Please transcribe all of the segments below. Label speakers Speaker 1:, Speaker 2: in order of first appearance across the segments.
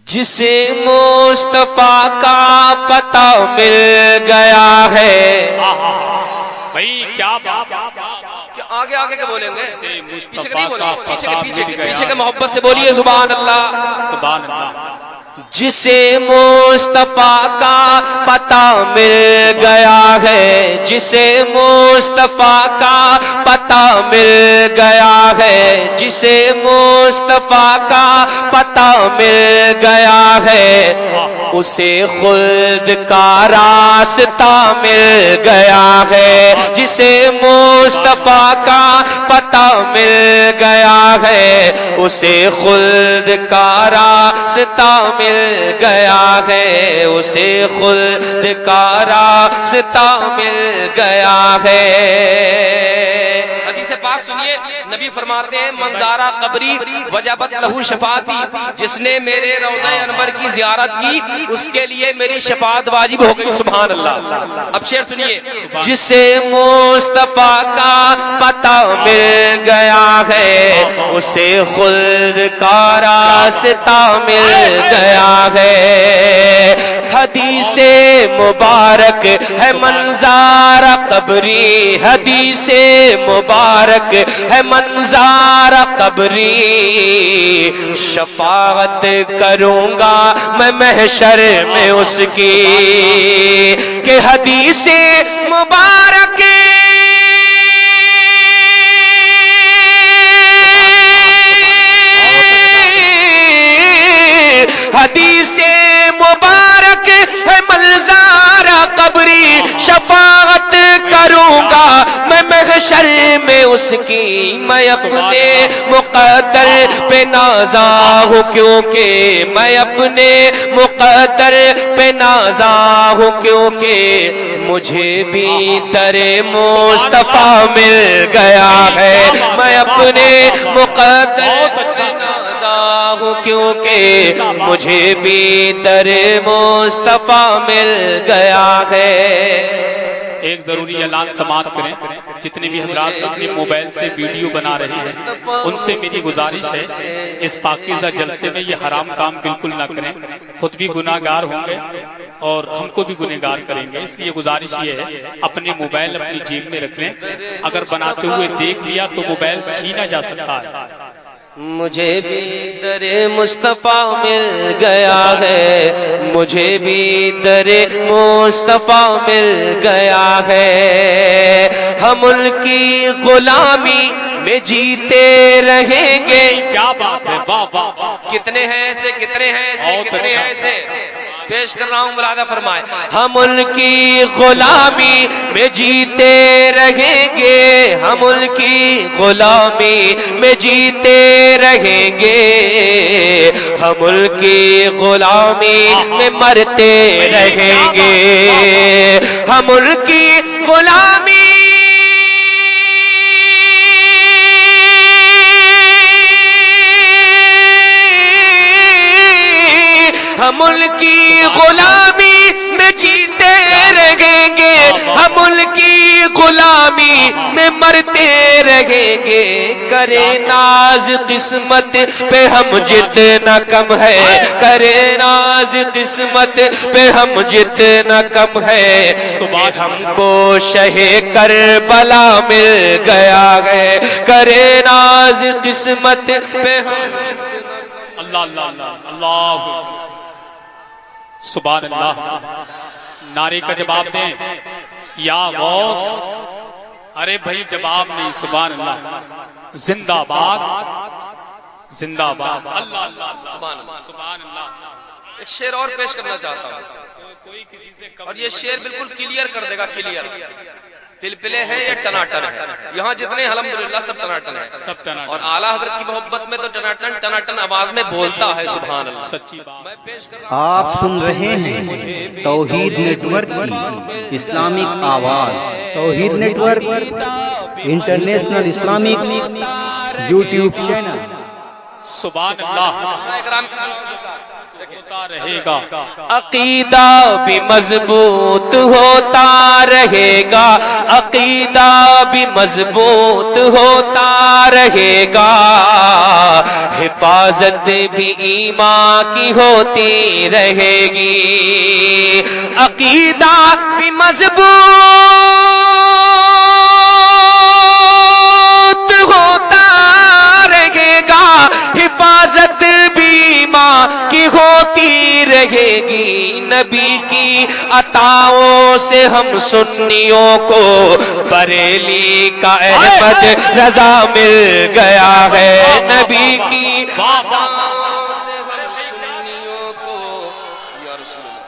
Speaker 1: جسے مصطفیٰ کا پتہ مل گیا ہے.
Speaker 2: بھائی کیا بات،
Speaker 1: آگے آگے کے بولیں گے، پیچھے کے نہیں بولیں گے، پیچھے کے محبت سے بولیے سبحان اللہ
Speaker 2: سبحان اللہ.
Speaker 1: جسے مصطفیٰ کا پتہ مل گیا ہے، جسے مصطفیٰ کا پتہ مل گیا ہے، جسے مصطفیٰ کا پتہ مل گیا ہے، اسے خلد کا راستہ مل گیا ہے. جسے مصطفیٰ کا پتہ مل گیا ہے، اسے خلد کا راستہ مل گیا ہے، اسے خلد کا راستہ مل گیا ہے. حدیث پاک سنیے، نبی فرماتے ہیں منظارہ قبری وجبت لہو شفاعتی، جس نے میرے روضہ انور کی زیارت کی اس کے لیے میری شفاعت واجب ہو گئی. سبحان اللہ. اب شعر سنیے، جسے مصطفیٰ کا پتہ مل گیا ہے، اسے خلد کا راستہ مل گیا ہے. حدیث مبارک ہے منظارہ قبری، حدیث مبارک ہے منظارہ قبری، شفاعت کروں گا میں محشر میں اس کی، کہ حدیث مبارک حدیث مبارک ہے منظارہ قبری، شفاعت کروں گا میں محشر میں اس کی. میں اپنے مقدر پہ نازا ہوں کیونکہ، میں اپنے مقدر پہ نازا ہوں کیونکہ مجھے بھی در مصطفیٰ مل گیا ہے. میں اپنے مقدر پہ نازا ہوں کیونکہ مجھے بھی در مصطفیٰ مل گیا ہے.
Speaker 2: ایک ضروری اعلان سماعت کریں، جتنے بھی حضرات اپنے موبائل سے ویڈیو بنا رہے ہیں ان سے میری گزارش ہے اس پاکیزہ جلسے میں یہ حرام کام بالکل نہ کریں. خود بھی گناہ گار ہوں گے اور ہم کو بھی گنہگار کریں گے، اس لیے گزارش یہ ہے اپنے موبائل اپنی جیب میں رکھ لیں. اگر بناتے ہوئے دیکھ لیا تو موبائل چھینا جا سکتا ہے.
Speaker 1: مجھے بھی در مصطفیٰ مل گیا ہے، مجھے بھی در مصطفیٰ مل گیا ہے. ہم ان کی غلامی میں جیتے رہیں گے.
Speaker 2: کیا بات ہے، واہ واہ.
Speaker 1: کتنے ہیں ایسے، کتنے ہیں ایسے، کتنے ہیں ایسے پیش کر رہا ہوں، ملادہ فرمائے. ہم ان کی غلامی میں جیتے رہیں گے، ہم ان کی غلامی میں جیتے رہیں گے، ہم ان کی غلامی میں مرتے رہیں گے، ہم ان کی غلامی ہم ان کی غلامی میں جیتے رہیں گے، ہم ان کی غلامی میں مرتے رہیں گے. کرے ناز قسمت پہ ہم جتنا کم ہے، کرے ناز قسمت پہ ہم جتنا کم ہے، ہم کو شہ کربلا مل گیا ہے. کرے ناز قسمت پہ ہم
Speaker 2: اللہ اللہ اللہ اللہ سبحان اللہ. نعرے کا جواب دیں یا غوث. ارے بھائی جواب نہیں. سبحان اللہ. زندہ باد زندہ باد. اللہ اللہ سبحان اللہ سبحان اللہ.
Speaker 1: ایک شعر اور پیش کرنا چاہتا ہوں، اور یہ شعر بالکل کلیئر کر دے گا. کلیئر پلپلے ہیں یا ٹناٹن ہے؟ یہاں جتنے الحمدللہ سب ٹناٹن ہے،
Speaker 2: سب ٹناٹن.
Speaker 1: اور اعلیٰ حضرت کی محبت میں تو ٹناٹن ٹناٹن آواز میں بولتا ہے. سبحان اللہ.
Speaker 2: سچی بات.
Speaker 3: آپ سن رہے ہیں توحید نیٹ ورک کی اسلامک آواز. توحید network international Islamic YouTube channel.
Speaker 2: سبحان اللہ. ہوتا رہے گا،
Speaker 1: عقیدہ بھی مضبوط ہوتا رہے گا، عقیدہ بھی مضبوط ہوتا رہے گا، حفاظت بھی ایمان کی ہوتی رہے گی، عقیدہ بھی مضبوط ہوتا رہے گا، حفاظت بھی ایمان کی ہوتی رہے گی، نبی کی عطاؤں سے ہم سنیوں کو بریلی کا احمد رضا مل گیا ہے، نبی کی عطاؤں سے ہم سنیوں کو، یا رسول اللہ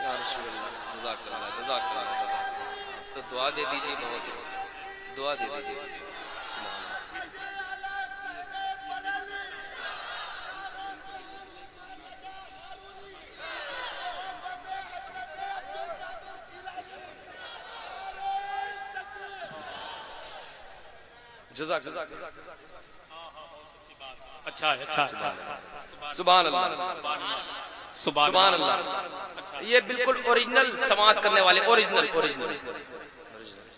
Speaker 1: یا رسول اللہ، جزاک اللہ جزاک اللہ، تو دعا دے دیجیے، بہت دعا دے دیجیے۔ جزاک اللہ،
Speaker 2: اچھا ہے، اچھا
Speaker 1: سبحان اللہ سبحان اللہ، یہ بالکل اوریجنل سماعت کرنے والے، اوریجنل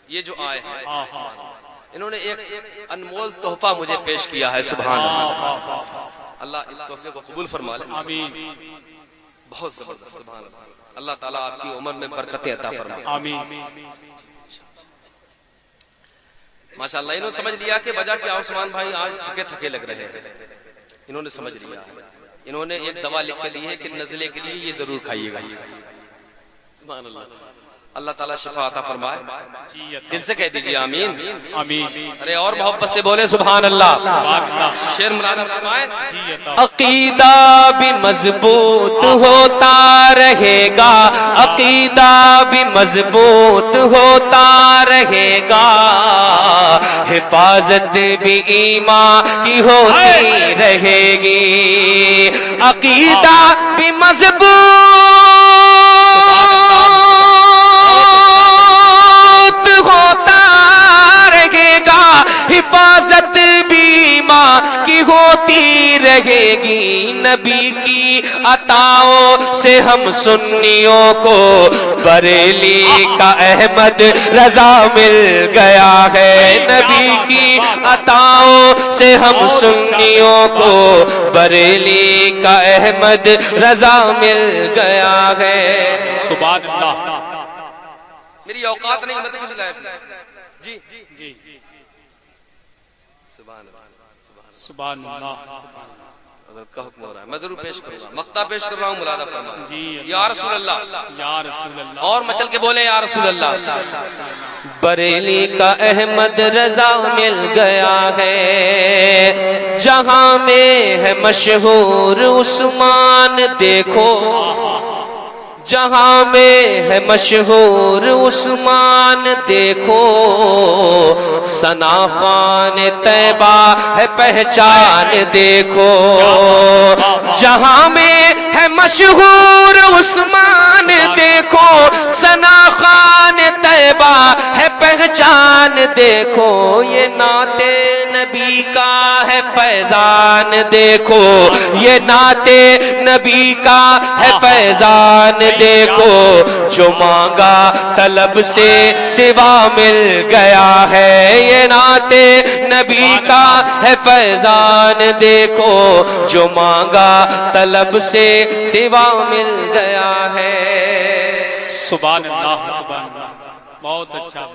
Speaker 1: یہ جو آئے ہیں انہوں نے ایک انمول تحفہ مجھے پیش کیا ہے، سبحان اللہ، اللہ اس تحفے کو قبول فرما لے،
Speaker 2: آمین،
Speaker 1: بہت زبردست، سبحان اللہ، اللہ تعالیٰ آپ کی عمر میں برکتیں عطا فرمائے،
Speaker 2: آمین،
Speaker 1: ماشاءاللہ۔ انہوں نے سمجھ لیا کہ وجہ کیا، عثمان بھائی آج تھکے تھکے لگ رہے ہیں، انہوں نے سمجھ لیا، انہوں نے ایک دوا لکھ کے دی ہے کہ نزلے کے لیے یہ ضرور کھائیے گا، سبحان اللہ، اللہ تعالیٰ شفا عطا فرمائے، دل سے کہہ دیجیے آمین،
Speaker 2: آمین،
Speaker 1: ارے اور محبت سے بولے سبحان اللہ، شعر مراد فرمائے، عقیدہ بھی مضبوط ہوتا رہے گا، عقیدہ بھی مضبوط ہوتا رہے گا، حفاظت بھی ایمان کی ہوتی رہے گی، عقیدہ بھی مضبوط ہوتا رہے گا، حفاظت بھی ایمان کی ہوتی رہے گی، نبی کی عطاؤں سے ہم سنیوں کو بریلی کا احمد رضا مل گیا ہے، نبی کی عطاؤں سے ہم سنیوں کو بریلی کا احمد رضا مل گیا ہے،
Speaker 2: سبحان اللہ،
Speaker 1: میری اوقات نہیں، میں تو کس لائق جی
Speaker 2: جی،
Speaker 1: سبحان اللہ،
Speaker 2: سبحان اللہ،
Speaker 1: حضرت کا حکم ہو رہا ہے، میں ضرور پیش کروں گا، مقطع پیش کر رہا ہوں، ملادہ فرما
Speaker 2: جی،
Speaker 1: یا رسول اللہ،
Speaker 2: یا رسول اللہ،
Speaker 1: اور مچل کے بولے یا رسول اللہ، بریلی کا احمد رضا مل گیا ہے، جہاں میں ہے مشہور عثمان دیکھو، جہاں میں ہے مشہور عثمان دیکھو، ثنا خوان طیبہ ہے پہچان دیکھو، جہاں میں ہے مشہور عثمان دیکھو، ثنا خوان طیبہ ہے پہچان دیکھو، یہ نعت نبی کا ہے فیضان دیکھو، یہ نعت نبی کا ہے فیضان دیکھو، جو مانگا طلب سے سوا مل گیا ہے، یہ نعت نبی کا ہے فیضان دیکھو، جو مانگا طلب سے سوا مل گیا ہے،
Speaker 2: سبحان اللہ، سبحان اللہ، بہت اچھا،